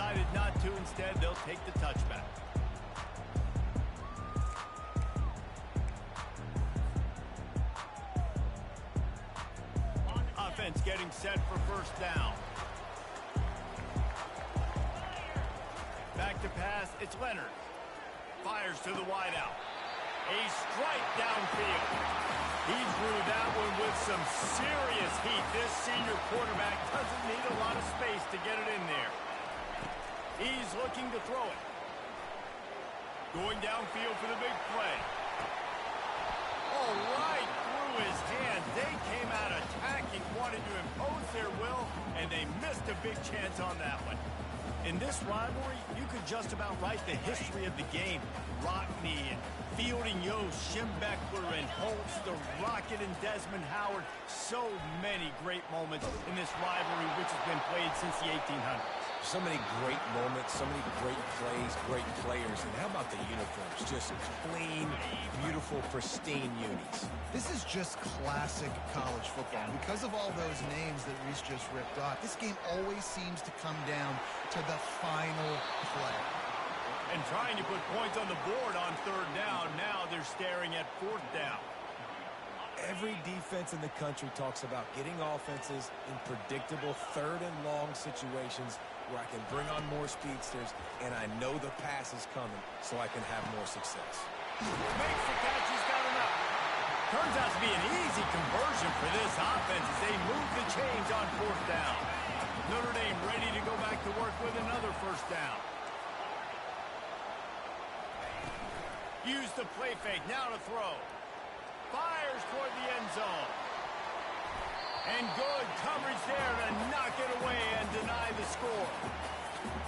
decided not to. Instead, they'll take the touchback. Offense getting set for first down. Back to pass, it's Leonard. Fires to the wideout. A strike downfield. He threw that one with some serious heat. This senior quarterback doesn't need a lot of space to get it in there. He's looking to throw it. Going downfield for the big play. All right, through his hand. They came out attacking, wanted to impose their will, and they missed a big chance on that one. In this rivalry, you could just about write the history of the game. Rockney and Fielding Yost, Schembechler and Holtz, the Rocket and Desmond Howard. So many great moments in this rivalry, which has been played since the 1800s. So many great moments, so many great plays, great players. And how about the uniforms? Just clean, beautiful, pristine unis. This is just classic college football. Because of all those names that Reese just ripped off, this game always seems to come down to the final play. And trying to put points on the board on third down. Now they're staring at fourth down. Every defense in the country talks about getting offenses in predictable third and long situations where I can bring on more speedsters and I know the pass is coming so I can have more success. Makes the catch, he's got enough. Turns out to be an easy conversion for this offense as they move the chains on fourth down. Notre Dame ready to go back to work with another first down. Use the play fake, now to throw. Fires toward the end zone. And good coverage there to knock it away and deny the score.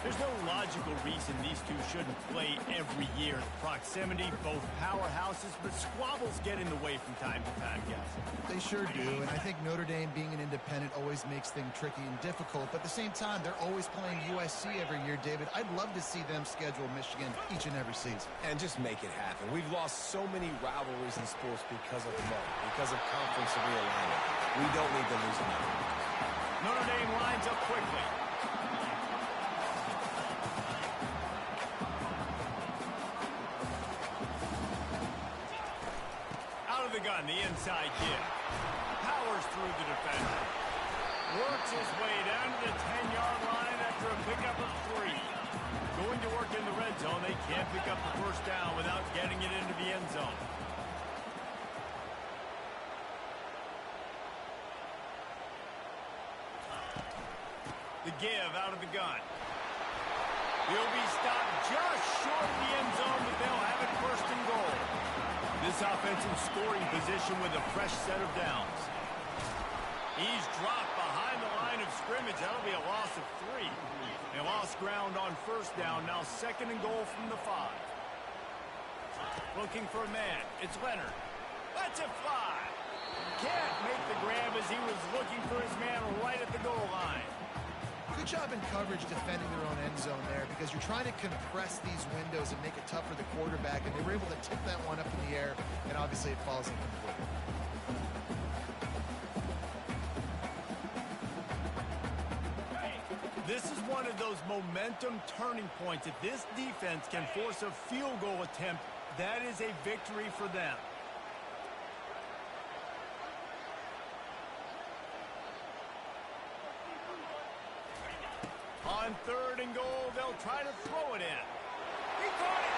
There's no logical reason these two shouldn't play every year. Proximity, both powerhouses, but squabbles get in the way from time to time, guys. They sure do, and I think Notre Dame being an independent always makes things tricky and difficult, but at the same time, they're always playing USC every year, David. I'd love to see them schedule Michigan each and every season. And just make it happen. We've lost so many rivalries in sports because of money, because of conference realignment. We don't need to lose another. Notre Dame lines up quickly. The gun, the inside give. Powers through the defender. Works his way down to the 10-yard line after a pickup of 3. Going to work in the red zone. They can't pick up the first down without getting it into the end zone. The give out of the gun. He'll be stopped just short of the end zone, but they'll have it first and goal. This offense in scoring position with a fresh set of downs. He's dropped behind the line of scrimmage. That'll be a loss of 3. They lost ground on first down. Now second and goal from the 5. Looking for a man. It's Leonard. Lets it fly. Can't make the grab as he was looking for his man right at the goal line. Good job in coverage defending their own end zone there because you're trying to compress these windows and make it tough for the quarterback, and they were able to tip that one up in the air, and obviously it falls incomplete. This is one of those momentum turning points. If this defense can force a field goal attempt, that is a victory for them. On third and goal, they'll try to throw it in. He caught it,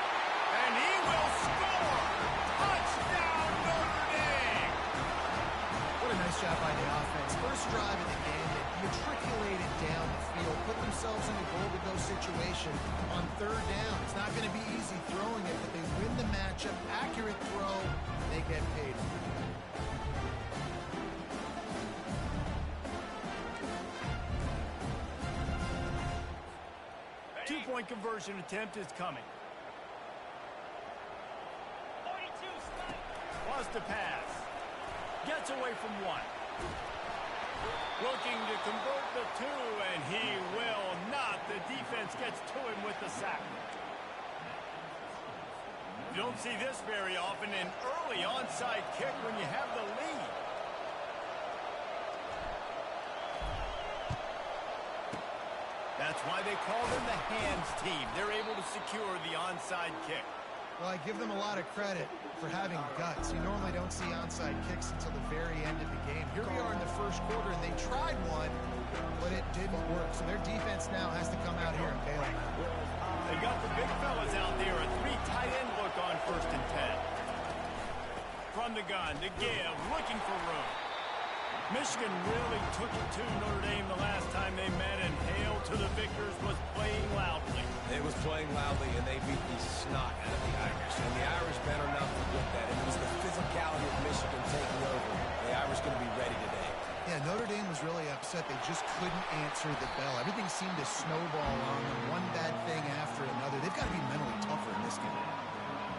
and he will score! Touchdown, Notre Dame! What a nice job by the offense. First drive of the game, they matriculated down the field, put themselves in a goal-to-go situation on third down. It's not going to be easy throwing it, but they win the matchup. Accurate throw, they get paid. 2-point conversion attempt is coming. Wants to pass. Gets away from 1. Looking to convert the 2, and he will not. The defense gets to him with the sack. You don't see this very often, an early onside kick when you have the lead. That's why they call them the hands team. They're able to secure the onside kick. Well, I give them a lot of credit for having guts. You normally don't see onside kicks until the very end of the game. Here we are in the first quarter, and they tried one, but it didn't work. So their defense now has to come out here and bail them out. They got the big fellas out there. A 3 tight end look on 1st and 10. From the gun to give, looking for room. Michigan really took it to Notre Dame the last time they met, and hail to the victors was playing loudly. It was playing loudly, and they beat the snot out of the Irish. And the Irish better not forget that. It was the physicality of Michigan taking over. The Irish going to be ready today. Yeah, Notre Dame was really upset. They just couldn't answer the bell. Everything seemed to snowball on them, one bad thing after another. They've got to be mentally tougher in this game.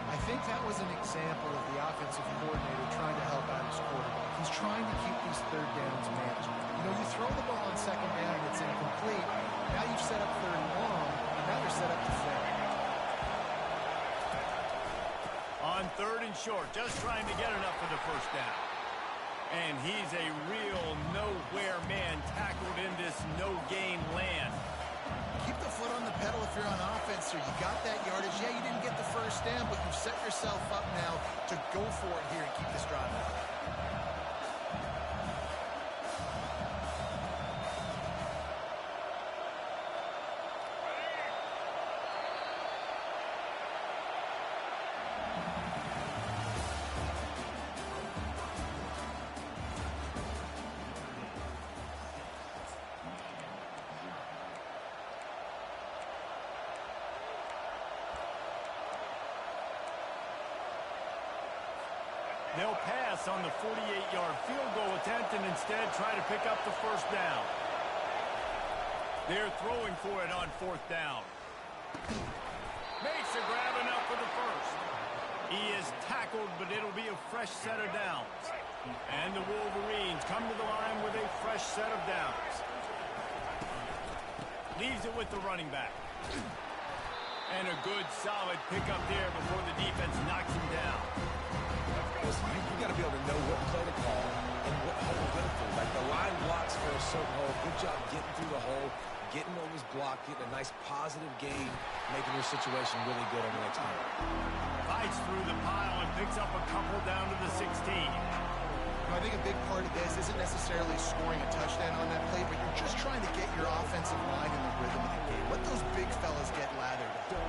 I think that was an example of the offensive coordinator trying to help out his quarterback. He's trying to keep these third downs manageable. You know, you throw the ball on 2nd down and it's incomplete. Now you've set up 3rd and long, and now they're set up to fail. On 3rd and short, just trying to get enough for the 1st down. And he's a real nowhere man tackled in this no-gain land. Keep the foot on the pedal if you're on offense, sir. You got that yardage. Yeah, you didn't get the 1st down, but you've set yourself up now to go for it here and keep this drive going. They'll pass on the 48-yard field goal attempt and instead try to pick up the 1st down. They're throwing for it on 4th down. Makes a grab enough for the 1st. He is tackled, but it'll be a fresh set of downs. And the Wolverines come to the line with a fresh set of downs. Leaves it with the running back. And a good, solid pickup there before the defense knocks him down. Listen, you got to be able to know what play to call and what hole to go through. Like the line blocks for a certain hole. Good job getting through the hole, getting what was blocked, getting a nice positive gain, making your situation really good on the next time. Fights through the pile and picks up a couple down to the 16. I think a big part of this isn't necessarily scoring a touchdown on that play, but you're just trying to get your offensive line in the rhythm of the game. Let those big fellas get lathered up.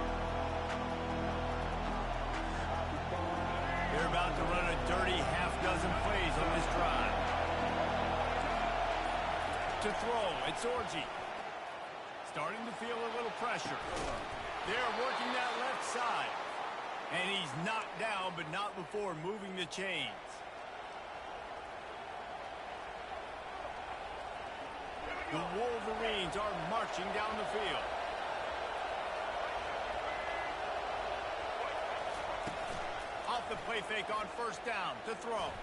They're about to run a dirty half-dozen plays on this drive. To throw, it's Orji. Starting to feel a little pressure. They're working that left side. And he's knocked down, but not before moving the chains. The Wolverines are marching down the field. Off the play fake on 1st down to throw.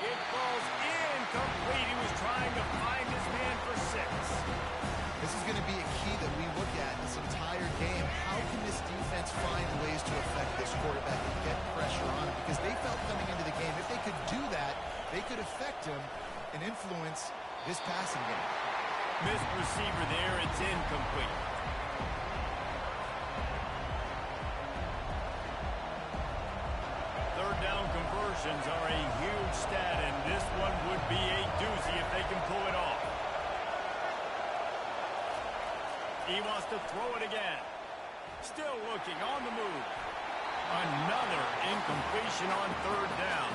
It falls incomplete. He was trying to find his man for 6. This is going to be a key that we look at this entire game. How can this defense find ways to affect this quarterback and get pressure on him? Because they felt coming into the game, if they could do that, they could affect him and influence this passing game. Missed receiver there. It's incomplete. Third down conversions are a huge stat, and this one would be a doozy if they can pull it off. He wants to throw it again. Still looking on the move. Another incompletion on 3rd down.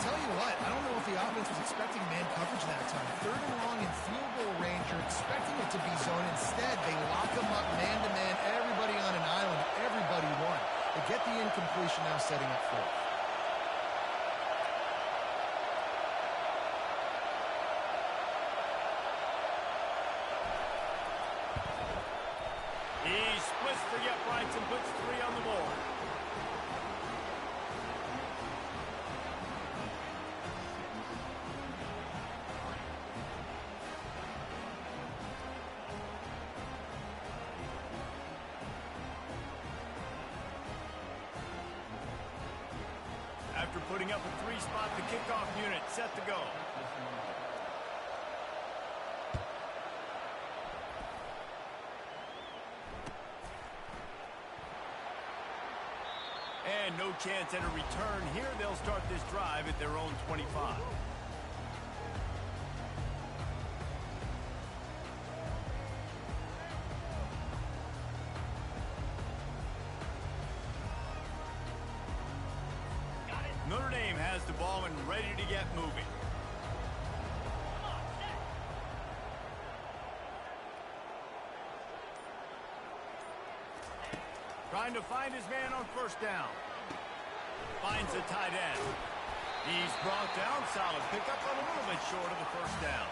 Tell you what, I don't know if the offense was expecting man coverage that time. 3rd and long in field goal range. You're expecting it to be zone. Instead, they lock them up man-to-man. Everybody on an island. Everybody won. They get the incompletion now setting up 4th. He splits the uprights and puts 3 on the board. After putting up a 3-spot, the kickoff unit set to go. no chance at a return here. They'll start this drive at their own 25. Notre Dame has the ball and ready to get moving. Trying to find his man on first down. Finds the tight end. He's brought down. Solid pickup, but a little bit short of the first down.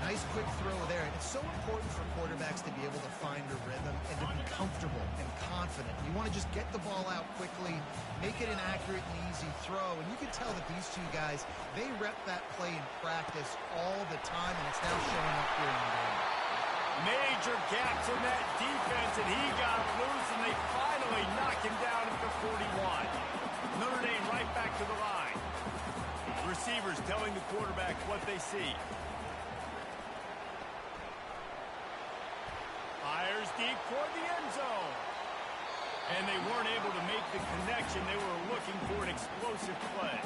Nice quick throw there. And it's so important for quarterbacks to be able to find a rhythm and to be comfortable and confident. You want to just get the ball out quickly, make it an accurate and easy throw. And you can tell that these two guys, they rep that play in practice all the time, and it's now showing up here in the game. Major gaps in that defense, and he got loose, and they finally knock him down at the 41. Notre Dame right back to the line. Receivers telling the quarterback what they see. Fires deep toward the end zone. And they weren't able to make the connection. They were looking for an explosive play.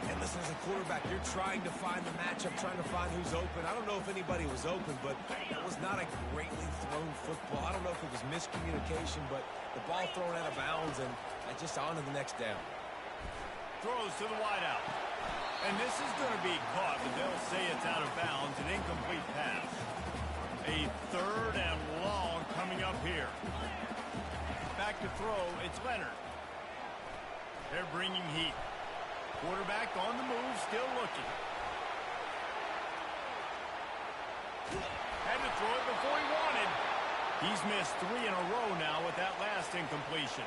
And listen, as a quarterback, you're trying to find the matchup, trying to find who's open. I don't know if anybody was open, but it was not a greatly thrown football. I don't know if it was miscommunication, but the ball thrown out of bounds and just on to the next down. Throws to the wideout. And this is going to be caught, but they'll say it's out of bounds, an incomplete pass. A third and long coming up here. Back to throw, it's Leonard. They're bringing heat. Quarterback on the move, still looking. Had to throw it before he wanted. He's missed 3 in a row now with that last incompletion.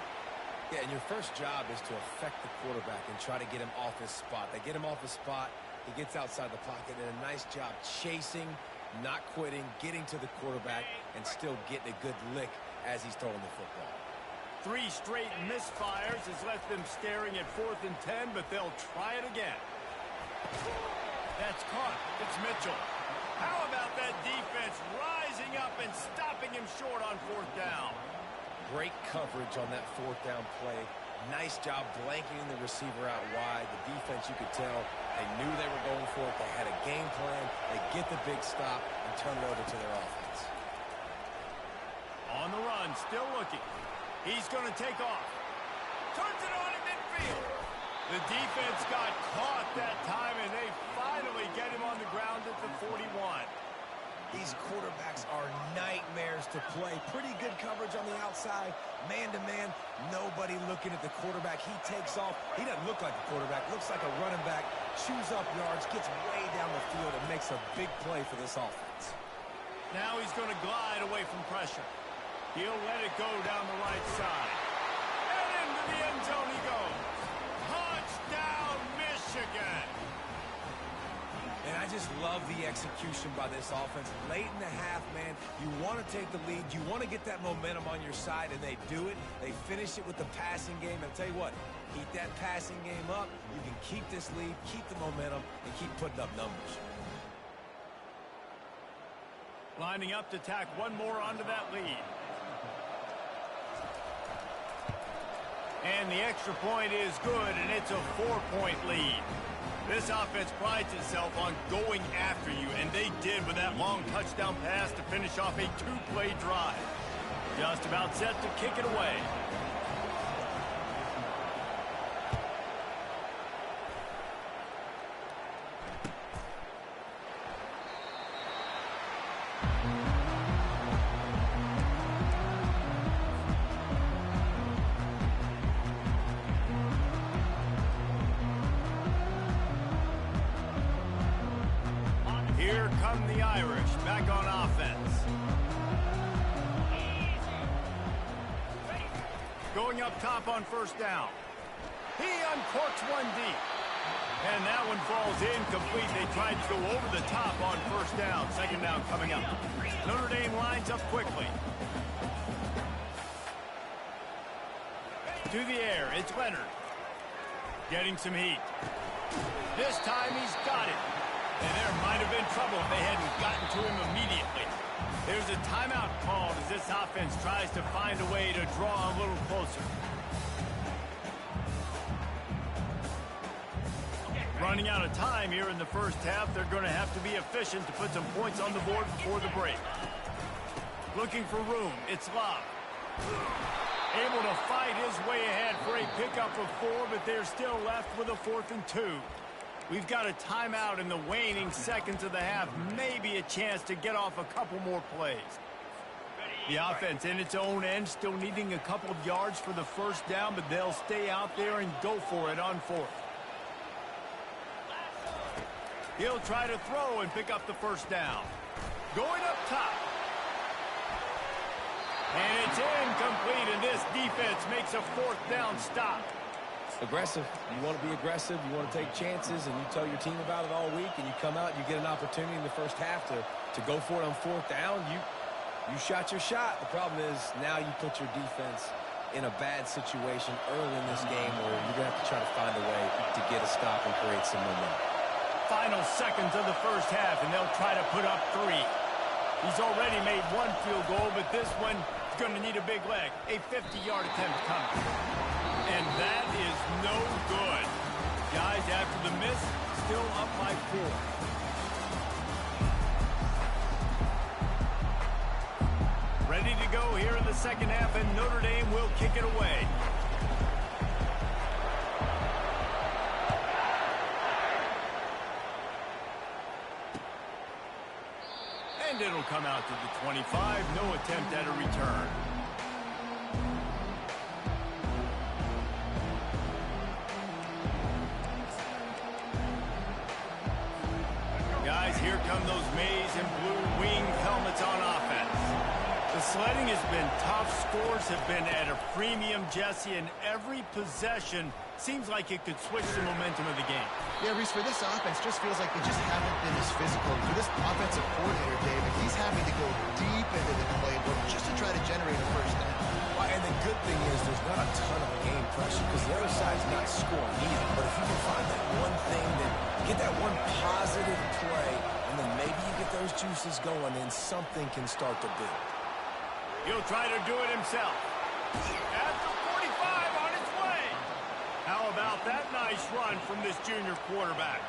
Yeah, and your first job is to affect the quarterback and try to get him off his spot. They get him off his spot, he gets outside the pocket, and a nice job chasing, not quitting, getting to the quarterback, and still getting a good lick as he's throwing the football. 3 straight misfires has left them staring at 4th and 10, but they'll try it again. That's caught. It's Mitchell. How about that defense rising up and stopping him short on 4th down? Great coverage on that 4th down play. Nice job blanketing the receiver out wide. The defense, you could tell, they knew they were going for it. They had a game plan. They get the big stop and turn it over to their offense. On the run, still looking. He's going to take off. Turns it on in midfield. The defense got caught that time, and they finally get him on the ground at the 41. These quarterbacks are nightmares to play. Pretty good coverage on the outside. Man-to-man, nobody looking at the quarterback. He takes off. He doesn't look like a quarterback. Looks like a running back. Chews up yards, gets way down the field, and makes a big play for this offense. Now he's going to glide away from pressure. He'll let it go down the right side. And into the end zone he goes. Touchdown, Michigan. And I just love the execution by this offense. Late in the half, man, you want to take the lead. You want to get that momentum on your side, and they do it. They finish it with the passing game. And I'll tell you what, keep that passing game up. You can keep this lead, keep the momentum, and keep putting up numbers. Lining up to tack one more onto that lead. And the extra point is good, and it's a 4-point lead. This offense prides itself on going after you, and they did with that long touchdown pass to finish off a 2-play drive. Just about set to kick it away. Here come the Irish back on offense. Going up top on first down. He uncorks one deep. And that one falls incomplete. They tried to go over the top on first down. Second down coming up. Notre Dame lines up quickly. To the air, it's Leonard. Getting some heat. This time he's got it. And there might have been trouble if they hadn't gotten to him immediately. There's a timeout called as this offense tries to find a way to draw a little closer. Running out of time here in the first half. They're going to have to be efficient to put some points on the board before the break. Looking for room. It's Love. Able to fight his way ahead for a pickup of 4, but they're still left with a 4th and 2. We've got a timeout in the waning seconds of the half. Maybe a chance to get off a couple more plays. The offense in its own end still needing a couple of yards for the first down, but they'll stay out there and go for it on 4th. He'll try to throw and pick up the first down. Going up top. And it's incomplete, and this defense makes a 4th down stop. Aggressive. You want to be aggressive. You want to take chances, and you tell your team about it all week, and you come out and you get an opportunity in the first half to go for it on 4th down. You shot your shot. The problem is now you put your defense in a bad situation early in this game where you're going to have to try to find a way to get a stop and create some momentum. Final seconds of the first half, and they'll try to put up 3. He's already made 1 field goal, but this one is going to need a big leg. A 50-yard attempt coming. And that is no good. Guys, after the miss, still up by 4. Ready to go here in the second half, and Notre Dame will kick it away. And it'll come out to the 25. No attempt at a return. Guys, here come those maize and blue winged helmets on offense. The sledding has been tough. Scores have been at a premium, Jesse, and every possession seems like it could switch the momentum of the game. Yeah, Reese, for this offense, just feels like they just haven't been as physical. For this offensive coordinator, David, he's having to go deep into the playbook just to try to generate a first down. Well, and the good thing is there's not a ton of game pressure because the other side's not scoring either. But if you can find that one thing, then get that one positive play, and then maybe you get those juices going, and something can start to build. He'll try to do it himself. After 45 on its way. How about that nice run from this junior quarterback?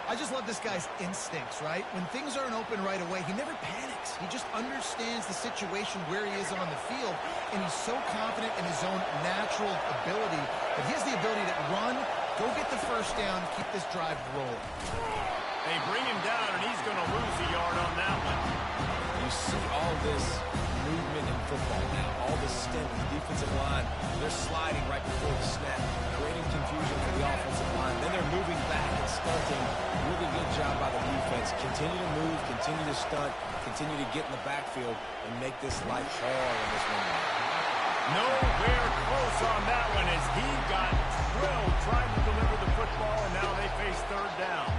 I just love this guy's instincts, right? When things aren't open right away, he never panics. He just understands the situation where he is on the field, and he's so confident in his own natural ability that he has the ability to run, go get the first down, keep this drive rolling. They bring him down, and he's going to lose a yard on that one. You see all this movement in football now, all the stint, the defensive line, they're sliding right before the snap, creating confusion for the offensive line. Then they're moving back and stunting. Really good job by the defense. Continue to move, continue to stunt, continue to get in the backfield and make this life hard on this one. Nowhere close on that one as he got drilled trying to deliver the football, and now they face 3rd down.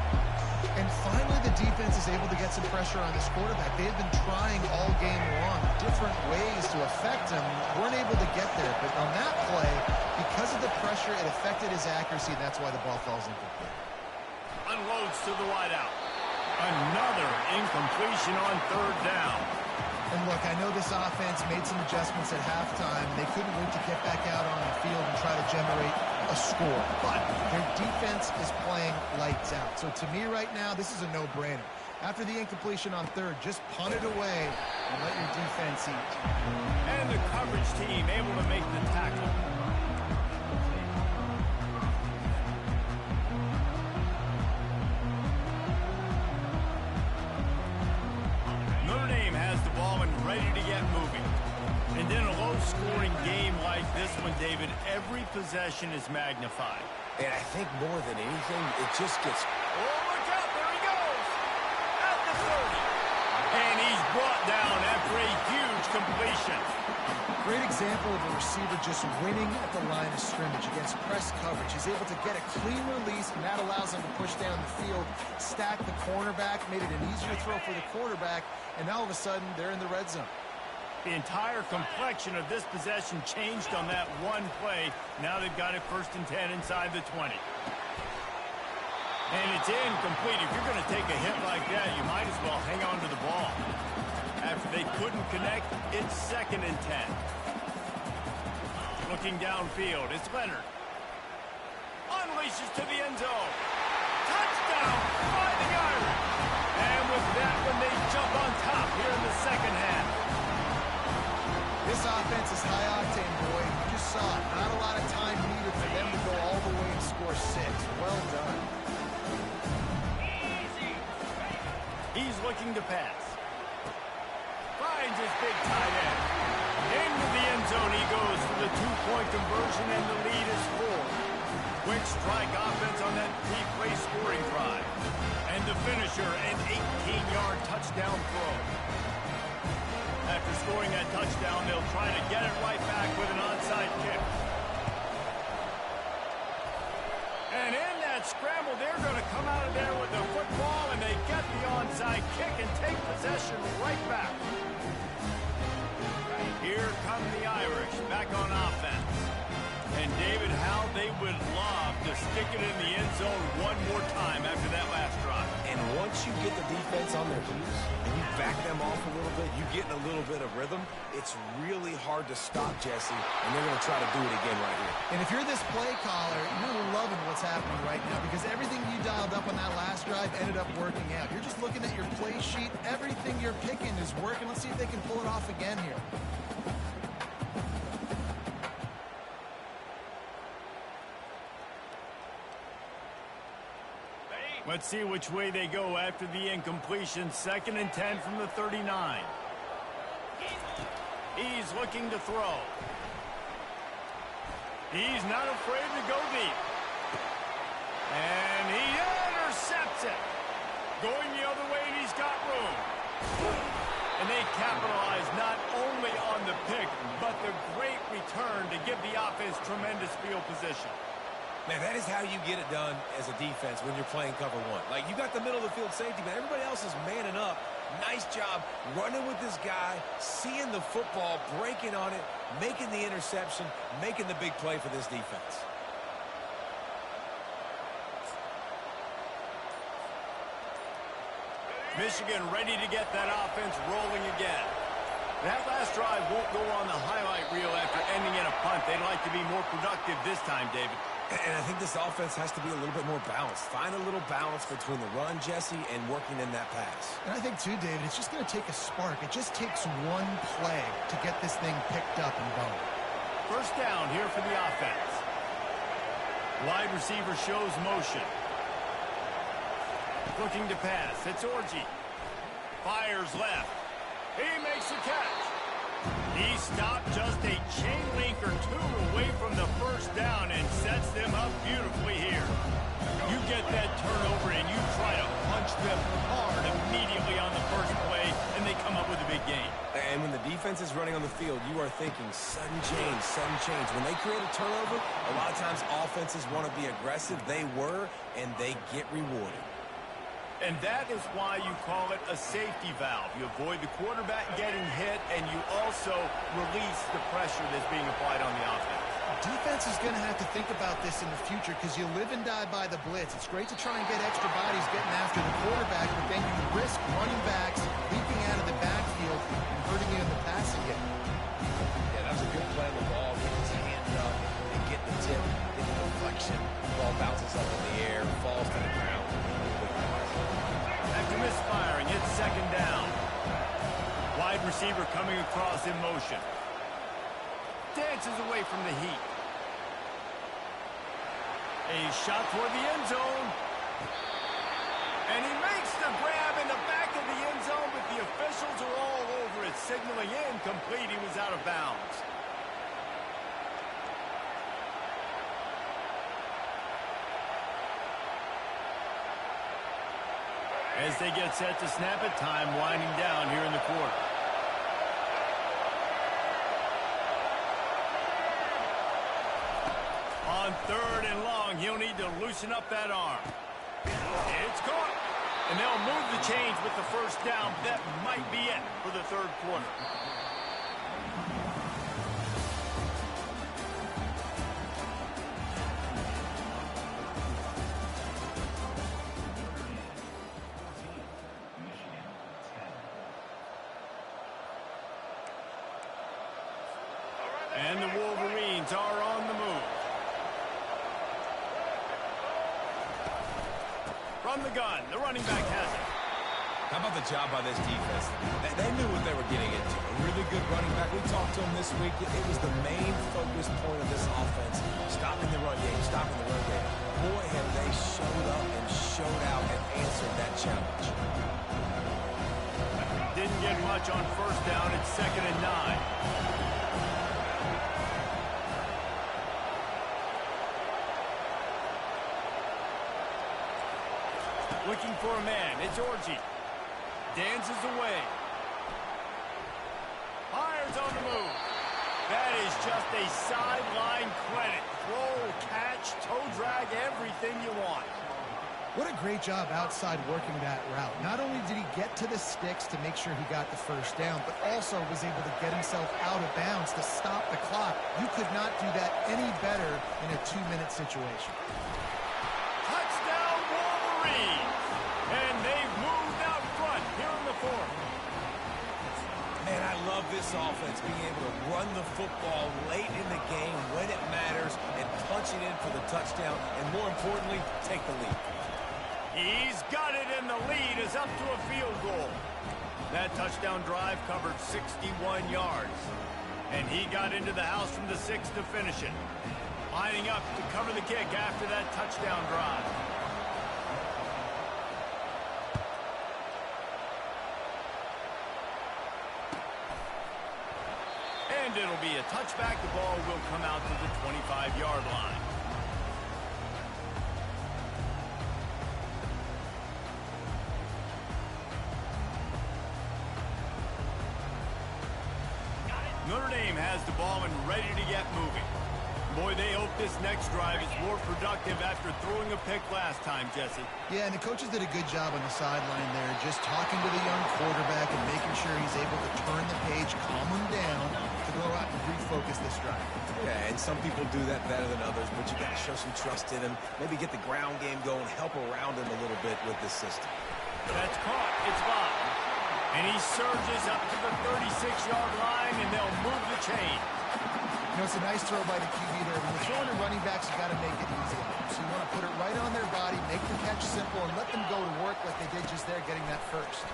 And finally, the defense is able to get some pressure on this quarterback. They have been trying all game long, different ways to affect him. Weren't able to get there, but on that play, because of the pressure, it affected his accuracy, and that's why the ball falls incomplete. Unloads to the wideout. Another incompletion on 3rd down. And look, I know this offense made some adjustments at halftime. They couldn't wait to get back out on the field and try to generate a score. But their defense is playing lights out. So to me right now, this is a no-brainer. After the incompletion on 3rd, just punt it away and let your defense eat. And the coverage team able to make the tackle. Notre Dame has the ball and ready to get moving. And in a low-scoring game like this one, David, every possession is magnified. And I think more than anything, it just gets... Oh, look out, there he goes! At the 30. And he's brought down after a huge completion. Great example of a receiver just winning at the line of scrimmage against press coverage. He's able to get a clean release, and that allows him to push down the field, stack the cornerback, made it an easier throw for the quarterback, and now all of a sudden, they're in the red zone. The entire complexion of this possession changed on that one play. Now they've got it 1st and 10 inside the 20. And it's incomplete. If you're going to take a hit like that, you might as well hang on to the ball. After they couldn't connect, it's 2nd and 10. Looking downfield, it's Leonard. Unleashes to the end zone. touchdown by the Irish. And with that one, they jump on top here in the second half. This offense is high octane, boy. You just saw it. Not a lot of time needed for them to go all the way and score 6. Well done. He's looking to pass. Finds his big tight end. Into the end zone he goes for the 2-point conversion, and the lead is 4. Quick strike offense on that three-play scoring drive. And the finisher, an 18-yard touchdown throw. After scoring that touchdown, they'll try to get it right back with an onside kick. And in that scramble, they're going to come out of there with the football, and they get the onside kick and take possession right back. Here come the Irish back on offense. And David, how they would love to stick it in the end zone one more time after that last drive. And once you get the defense on their heels and you back them off a little bit, you get in a little bit of rhythm, it's really hard to stop, Jesse, and they're going to try to do it again right here. And if you're this play caller, you're loving what's happening right now because everything you dialed up on that last drive ended up working out. You're just looking at your play sheet. Everything you're picking is working. Let's see if they can pull it off again here. Let's see which way they go after the incompletion. 2nd and 10 from the 39. He's looking to throw. He's not afraid to go deep. And he intercepts it. Going the other way, and he's got room. And they capitalize not only on the pick, but the great return to give the offense tremendous field position. Man, that is how you get it done as a defense when you're playing cover 1. Like, you got the middle of the field safety, but everybody else is manning up. Nice job running with this guy, seeing the football, breaking on it, making the interception, making the big play for this defense. Michigan ready to get that offense rolling again. That last drive won't go on the highlight reel after ending in a punt. They'd like to be more productive this time, David. And I think this offense has to be a little bit more balanced. Find a little balance between the run, Jesse, and working in that pass. And I think, too, David, it's just going to take a spark. It just takes one play to get this thing picked up and going. First down here for the offense. Wide receiver shows motion. Looking to pass. It's Orji. Fires left. He makes a catch. He stopped just a chain link or 2 away from the first down and sets them up beautifully here. You get that turnover and you try to punch them hard immediately on the first play, and they come up with a big gain. And when the defense is running on the field, you are thinking sudden change, sudden change. When they create a turnover, a lot of times offenses want to be aggressive. They were, and they get rewarded. And that is why you call it a safety valve. You avoid the quarterback getting hit, and you also release the pressure that's being applied on the offense. Defense is going to have to think about this in the future because you live and die by the blitz. It's great to try and get extra bodies getting after the quarterback, but then you risk running backs leaping out of the backfield and hurting you in the passing game. Yeah, that was a good play on the ball. Get his hand up and get the tip, get the deflection. The ball bounces up in the air, falls to the ground. After misfiring, it's 2nd down. Wide receiver coming across in motion. Dances away from the heat. A shot toward the end zone. And he makes the grab in the back of the end zone, but the officials are all over it, signaling incomplete. He was out of bounds. As they get set to snap it, time winding down here in the quarter. On 3rd and long, he'll need to loosen up that arm. It's caught. And they'll move the chains with the first down. That might be it for the 3rd quarter. And the Wolverines are on the move. From the gun, the running back has it. How about the job by this defense? They knew what they were getting into. A really good running back. We talked to him this week. It was the main focus point of this offense. Stopping the run game, stopping the run game. Boy, have they showed up and showed out and answered that challenge. Didn't get much on first down. It's 2nd and 9. Looking for a man. It's Orgy. Dances away. Fires on the move. That is just a sideline credit. Throw, catch, toe drag, everything you want. What a great job outside working that route. Not only did he get to the sticks to make sure he got the first down, but also was able to get himself out of bounds to stop the clock. You could not do that any better in a 2-minute situation. Touchdown, Wolverines! And they've moved out front here in the 4th. Man, I love this offense, being able to run the football late in the game when it matters and punch it in for the touchdown, and more importantly, take the lead. He's got it, and the lead is up to a field goal. That touchdown drive covered 61 yards. And he got into the house from the 6 to finish it. Lining up to cover the kick after that touchdown drive. And it'll be a touchback. The ball will come out to the 25-yard line. Notre Dame has the ball and ready to get moving. Boy, they hope this next drive is more productive after throwing a pick last time, Jesse. Yeah, and the coaches did a good job on the sideline there, just talking to the young quarterback and making sure he's able to turn the page, calm him down, to go out and refocus this drive. Yeah, and some people do that better than others, but you got to show some trust in him, maybe get the ground game going, help around him a little bit with this system. That's caught. It's Bob. And he surges up to the 36-yard line, and they'll move the chain. You know, it's a nice throw by the QB there. When you're throwing to running backs, you got to make it easy. So you want to put it right on their body, make the catch simple, and let them go to work like they did just there, getting that first.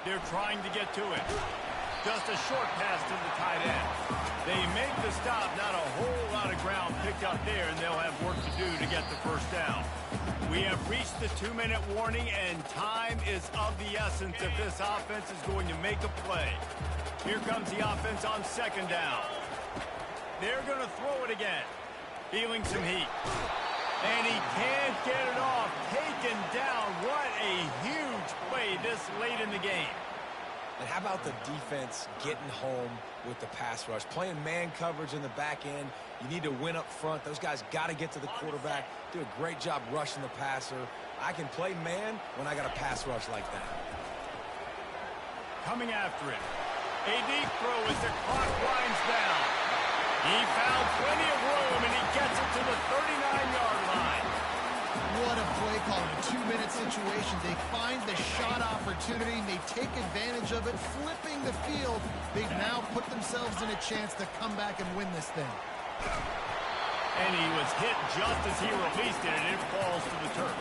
They're trying to get to it. Just a short pass to the tight end. They make the stop. Not a whole lot of ground picked up there, and they'll have work to do to get the first down. We have reached the 2-minute warning, and time is of the essence if this offense is going to make a play. Here comes the offense on 2nd down. They're going to throw it again. Feeling some heat. And he can't get it off. Taken down. What a huge play this late in the game. And how about the defense getting home with the pass rush? Playing man coverage in the back end. You need to win up front. Those guys got to get to the quarterback. Do a great job rushing the passer. I can play man when I got a pass rush like that. Coming after it. A deep throw as the clock winds down. He found plenty of room, and he gets it to the 39-yard line. What a play call in a 2-minute situation. They find the shot opportunity, and they take advantage of it, flipping the field. They've now put themselves in a chance to come back and win this thing. And he was hit just as he released it, and it falls to the turf.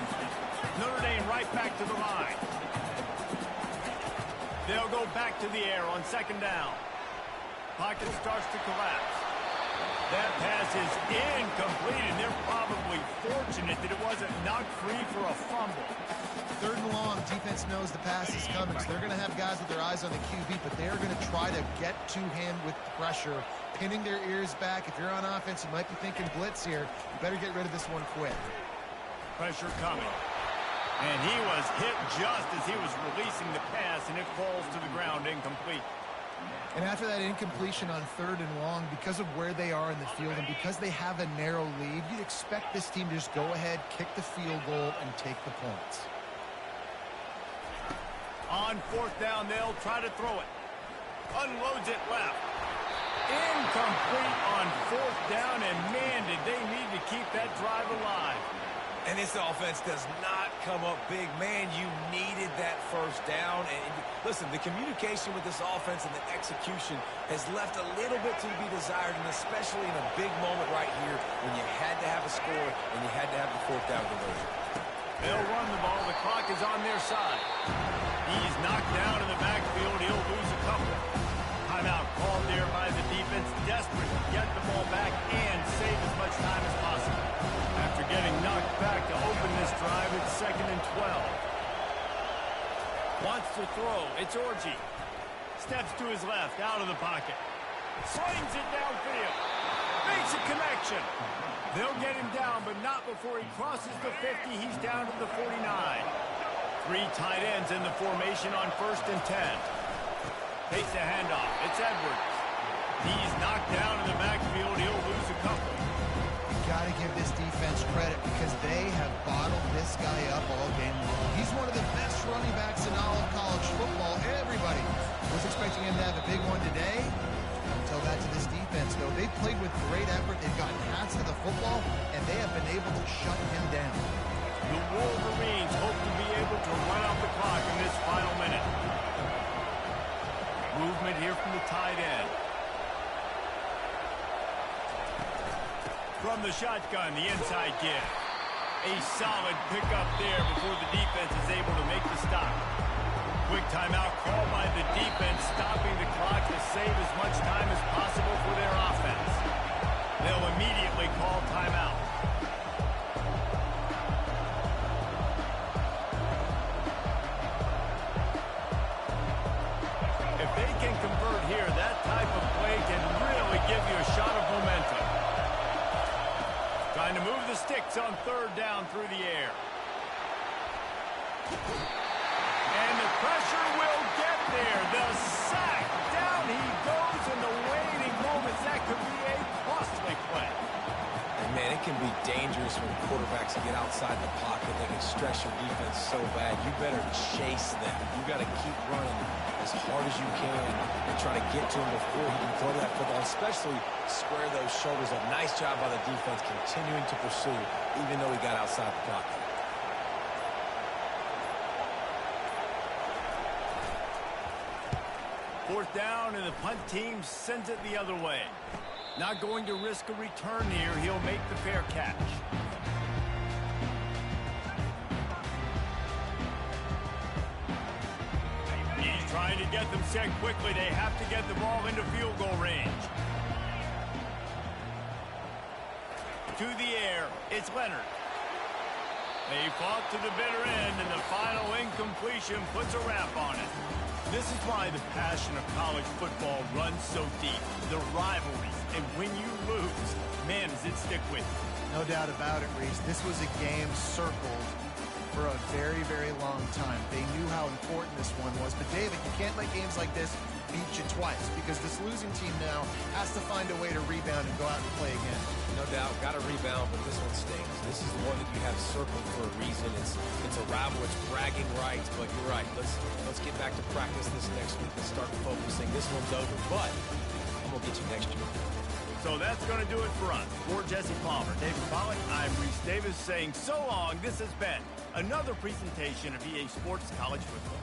Notre Dame right back to the line. They'll go back to the air on 2nd down. Pocket starts to collapse. That pass is incomplete, and they're probably fortunate that it wasn't knocked free for a fumble. 3rd and long, defense knows the pass is coming, so they're going to have guys with their eyes on the QB, but they're going to try to get to him with pressure, pinning their ears back. If you're on offense, you might be thinking blitz here. You better get rid of this one quick. Pressure coming. And he was hit just as he was releasing the pass, and it falls to the ground incomplete. And after that incompletion on 3rd and long, because of where they are in the field and because they have a narrow lead, you'd expect this team to just go ahead, kick the field goal, and take the points. On 4th down, they'll try to throw it. Unloads it left. Incomplete on 4th down, and man, did they need to keep that drive alive. And this offense does not come up big. Man, you needed that first down. And listen, the communication with this offense and the execution has left a little bit to be desired, and especially in a big moment right here when you had to have a score and you had to have the 4th down conversion. They'll run the ball. The clock is on their side. He's knocked down in the backfield. He'll lose a couple. Timeout called there by the defense. Desperate to get the ball back and save as much time as possible. After getting knocked back to open this drive, it's 2nd and 12. Wants to throw. It's Orji. Steps to his left, out of the pocket. Slings it downfield. Makes a connection. They'll get him down, but not before he crosses the 50. He's down to the 49. 3 tight ends in the formation on 1st and 10. Takes the handoff. It's Edwards. He's knocked down in the backfield. He'll lose a couple. You got to give this defense credit because they have bottled this guy up all game long. He's one of the best running backs in all of college football. Everybody was expecting him to have a big one today. Tell that to this defense, though. They've played with great effort. They've gotten hats to the football, and they have been able to shut him down. The Wolverines hope to be able to run out the clock in this final minute. Movement here from the tight end. From the shotgun, the inside give. A solid pickup there before the defense is able to make the stop. Quick timeout called by the defense, stopping the clock to save as much time as possible for their offense. They'll immediately call timeout. If they can convert here, that type of play can really give you a shot of momentum. Trying to move the sticks on 3rd down through the air. And the pressure will get there. The sack. Down he goes in the waiting moments. That could be a costly play. And man, it can be dangerous when quarterbacks get outside the pocket. They can stress your defense so bad. You better chase them. You got to keep running as hard as you can and try to get to him before he can throw that football, especially square those shoulders up. Nice job by the defense continuing to pursue even though he got outside the pocket. Fourth down, and the punt team sends it the other way. Not going to risk a return here. He'll make the fair catch. He's trying to get them set quickly. They have to get the ball into field goal range. To the air, it's Leonard. They fought to the bitter end, and the final incompletion puts a wrap on it. This is why the passion of college football runs so deep. The rivalries, and when you lose, man, does it stick with you. No doubt about it, Reese. This was a game circled for a very, very long time. They knew how important this one was. But, David, you can't let games like this beat you twice because this losing team now has to find a way to rebound and go out and play again. No doubt, got to rebound, but this one stings. This is the one that you have circled for a reason. It's a rival, it's bragging rights, but you're right. Let's get back to practice this next week and start focusing. This one's over, but I'm going to get you next year. So that's going to do it for us. For Jesse Palmer, David Pollack, I'm Reese Davis saying so long. This has been another presentation of EA Sports College Football.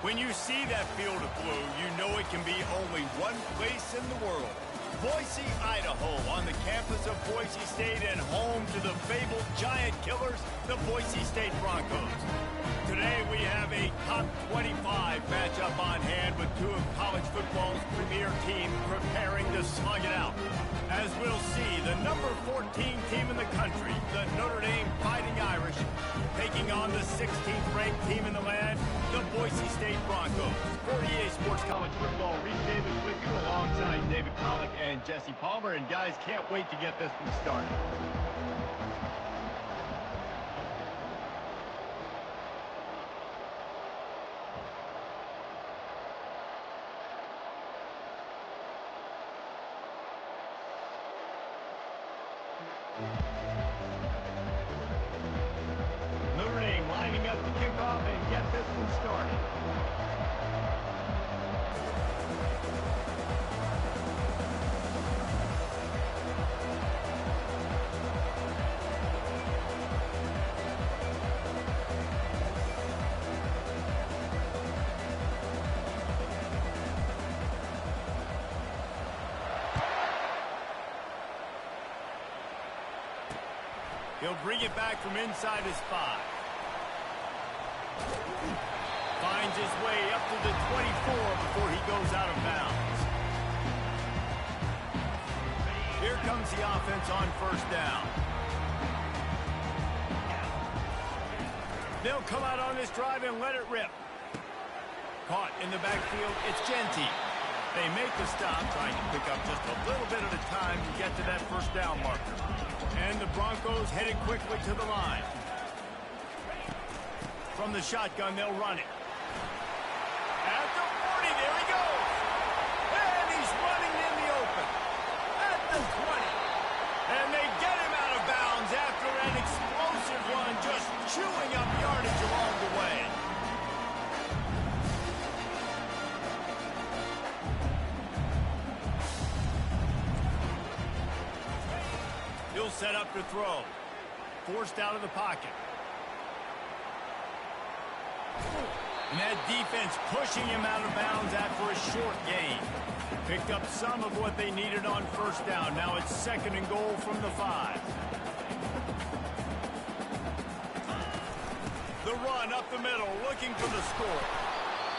When you see that field of blue, you know it can be only one place in the world. Boise, Idaho, on the campus of Boise State and home to the fabled giant killers, the Boise State Broncos. Today we have a top 25 matchup on hand with two of college football's premier teams preparing to slug it out. As we'll see, the number 14 team in the country, the Notre Dame Fighting Irish, taking on the 16th ranked team in the land, the Boise State Broncos. For EA Sports College Football, Reed Davis with you alongside David Pollack and Jesse Palmer. And guys, can't wait to get this one started. Notre Dame lining up to kick off and get this one started. He'll bring it back from inside his 5. Finds his way up to the 24 before he goes out of bounds. Here comes the offense on first down. They'll come out on this drive and let it rip. Caught in the backfield, it's Genty. They make the stop, trying to pick up just a little bit at a time to get to that first down marker. And the Broncos headed quickly to the line. From the shotgun, they'll run it. At the 40, there he goes. And he's running in the open. At the 20. And they get him out of bounds after an explosive run, just chewing up yardage along the way. He'll set up to throw. Forced out of the pocket. And that defense pushing him out of bounds after a short gain. Picked up some of what they needed on first down. Now it's 2nd and goal from the 5. The run up the middle, looking for the score.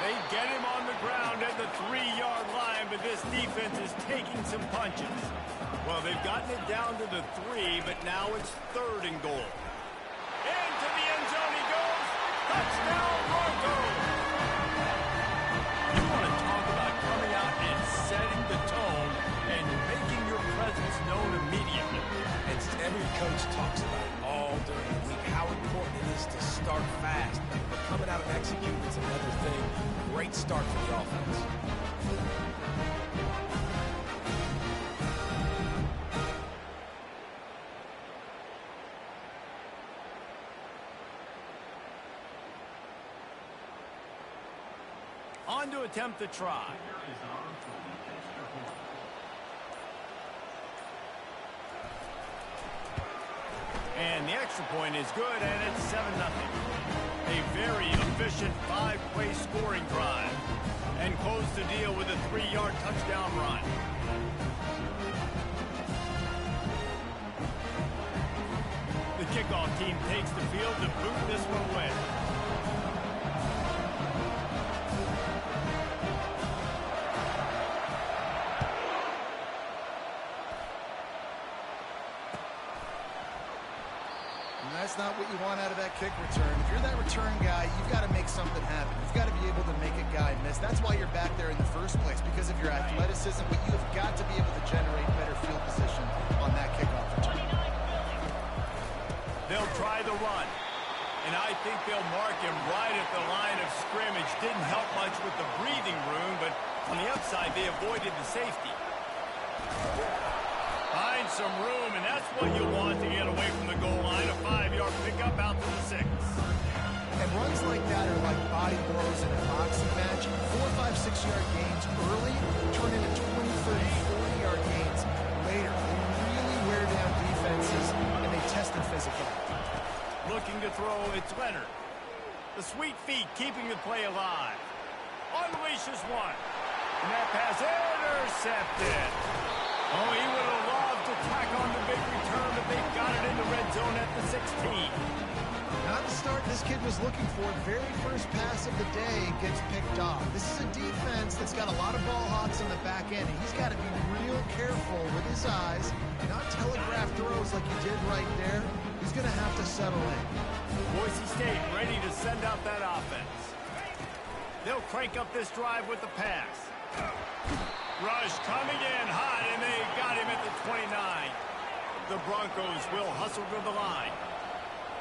They get him on the ground at the 3-yard line, but this defense is taking some punches. Well, they've gotten it down to the 3, but now it's 3rd and goal. Into the end zone he goes. Touchdown, Broncos! You want to talk about coming out and setting the tone and making your presence known immediately. And every coach talks about it all during the week, how important it is to start fast. But coming out and executing is another thing. Great start for the offense. On to attempt the try. And the extra point is good, and it's 7-0. A very efficient 5-play scoring drive. And close the deal with a 3-yard touchdown run. The kickoff team takes the field to boot this one away. That's not what you want out of that kick return. If you're that return guy, you've got to make something happen. You've got to be able to make a guy miss. That's why you're back there in the first place, because of your athleticism, but you have got to be able to generate better field position on that kickoff return. They'll try the run, and I think they'll mark him right at the line of scrimmage. Didn't help much with the breathing room, but on the upside, they avoided the safety. Find some room, and that's what you want to get away from the goal line. A 5-yard pickup out to the 6. And runs like that are like body blows in a boxing match. 4, 5, 6-yard gains early turn into 20, 30, 40-yard gains later. They really wear down defenses, and they test their physicality. Looking to throw, it's Leonard. The sweet feet keeping the play alive. unleashes one. And that pass intercepted. Oh, he would have loved to tack on the big return, but they got it in the red zone at the 16. Not the start this kid was looking for. The very first pass of the day gets picked off. This is a defense that's got a lot of ball hawks on the back end, and he's got to be real careful with his eyes, not telegraph throws like he did right there. He's going to have to settle in. Boise State ready to send out that offense. They'll crank up this drive with the pass. Rush coming in hot, and they got him at the 29. The Broncos will hustle to the line.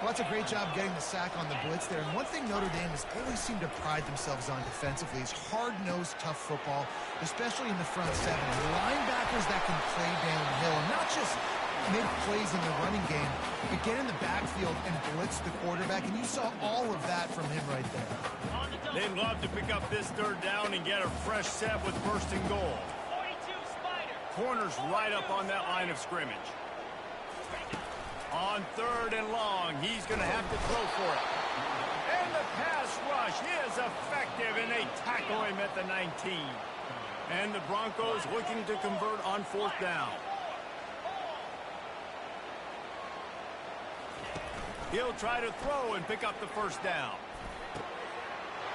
Well, that's a great job getting the sack on the blitz there. And one thing Notre Dame has always seemed to pride themselves on defensively is hard-nosed, tough football, especially in the front seven. Linebackers that can play downhill, and not just make plays in the running game, but get in the backfield and blitz the quarterback. And you saw all of that from him right there. They'd love to pick up this third down and get a fresh set with first and goal. 42 Spider. Corners right up on that line of scrimmage. On third and long, he's going to have to throw for it. And the pass rush is effective, and they tackle him at the 19. And the Broncos looking to convert on fourth down. He'll try to throw and pick up the first down.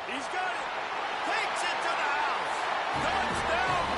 He's got it. Takes it to the house. Touchdown,